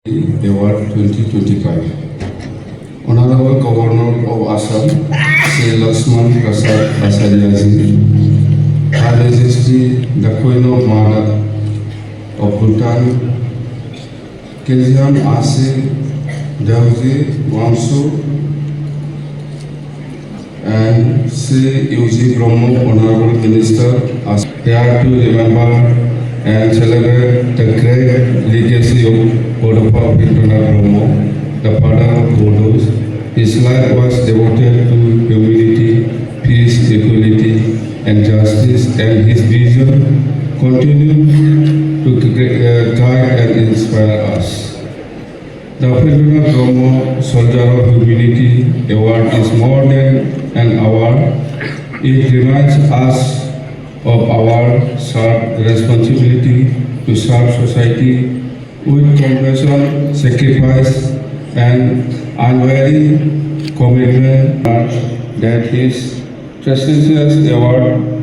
Award 2025. Honorable Governor of Assam, Sri Lakshman Prasad Asariaji, Her Majesty the Queen of Mada of Bhutan, Keziam Asi Devji Wangsu, and Sri U.G. Brahmo, Honorable Minister, are here to remember and celebrate the great legacy of Bodappa Pintona Brahmo, the father of Bodos. His life was devoted to humility, peace, equality, and justice, and his vision continued to guide and inspire us. The Pintona Brahmo Soldier of Humility Award is more than an award. It reminds us of our shared responsibility to serve society with compassion, sacrifice, and unwavering commitment. That his prestigious award